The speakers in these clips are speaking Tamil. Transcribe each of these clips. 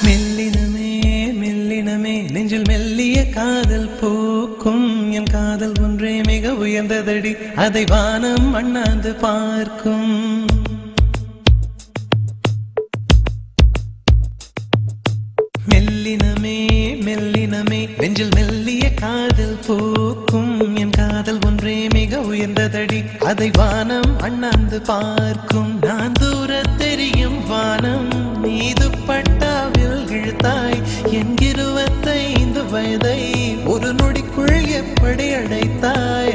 மெல்லினமே மெல்லினமே நெஞ்சில் மெல்லிய காதல் பூக்கும் என் காதல் ஒன்றே மிக உயர்ந்ததடி அதை வானம் அண்ணாந்து பார்க்கும் மெல்லினமே மெல்லினமே நெஞ்சில் மெல்லிய காதல் பூக்கும் என் காதல் ஒன்றே மிக உயர்ந்ததடி அதை வானம் அண்ணாந்து பார்க்கும் நான் தூர தெரியும் வானம் மீது பட்டாவில் இழுத்தாய் என் 25 வயதை ஒரு நொடிக்குள் எப்படி அடைத்தாய்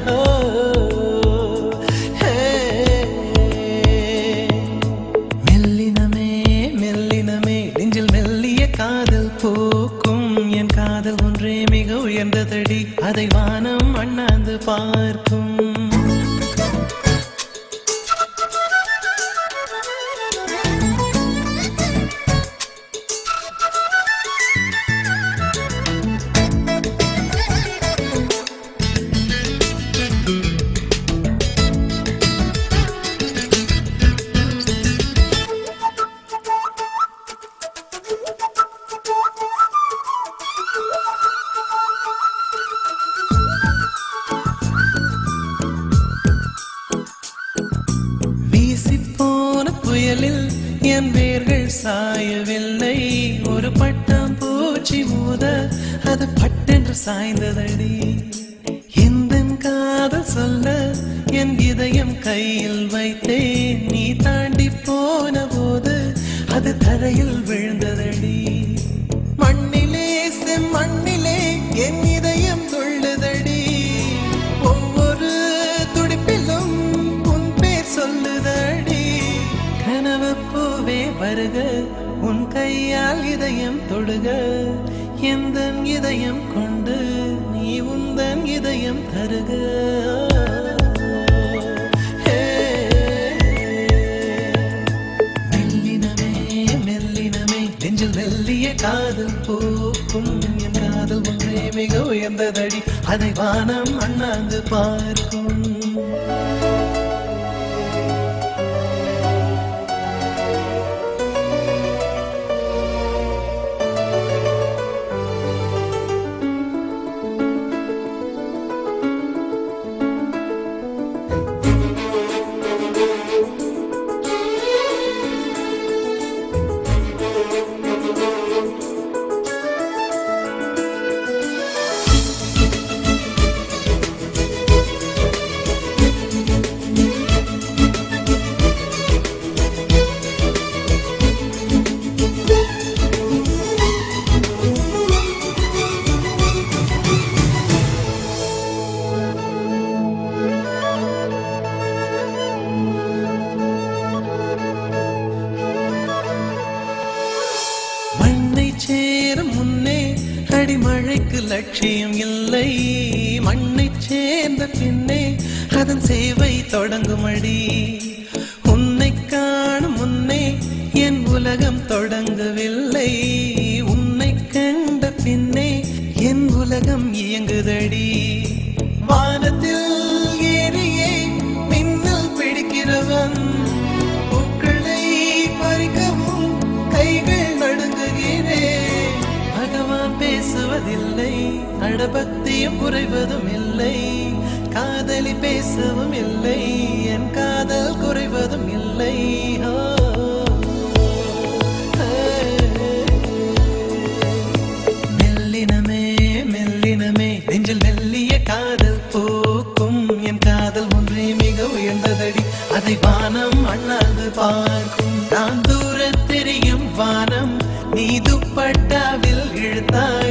மெல்லினமே மெல்லினமே நெஞ்சில் மெல்லிய காதல் பூக்கும் என் காதல் ஒன்றே மிக உயர்ந்ததடி அதை வானம் அண்ணாந்து பார்க்கும் புயலில் என் வேர்கள் சாயவில்லை ஒரு பட்டாம் பூச்சி மோத அது பட்டென்று சாய்ந்ததடி எந்த காதல் சொல்ல என் இதயம் கையில் வைத்தேன் நீ தாண்டி போன போது அது தரையில் விழுந்ததடி மண்ணிலே செம்மண்ணிலே என் இதயம் துள்ளுதடி ஒவ்வொரு துடிப்பிலும் உன் பேர் சொல்லுதடி கனவு பூவே வருக உன் கையால் இதயம் தொடுக எந்தன் இதயம் கொண்டு நீ உந்தன் இதயம் தருக மெல்லினமே மெல்லினமே நெஞ்சில் மெல்லிய காதல் பூக்கும் என் காதல் ஒன்றே மிக உயர்ந்ததடி அதை வானம் அண்ணாந்து பார்க்கும் சேரும் முன்னே அடிமழைக்கு லட்சியம் இல்லை மண்ணை சேர்ந்த பின்னே அதன் சேவை தொடங்கும் அடி உன்னை காணும் முன்னே என் உலகம் தொடங்கவில்லை உன்னை கண்ட பின்னே என் உலகம் இயங்குதடி வானத்தில் ஏறியே மின்னல் பிடிக்கிறவன் பூக்களை பறிக்கவும் கைகள் பகவான் பேசுவதில்லை அடபக்தியும் குறைவதும் இல்லை காதலி பேசவும் இல்லை என் காதல் குறைவதும் இல்லை மெல்லினமே மெல்லினமே நெஞ்சில் மெல்லிய காதல் பூக்கும் என் காதல் ஒன்றே மிக உயர்ந்ததடி அதை வானம் அண்ணாந்து பார்க்கும் நான் தூர தெரியும் வானம் நீ துப்பட்டாவில் இழுத்தாய்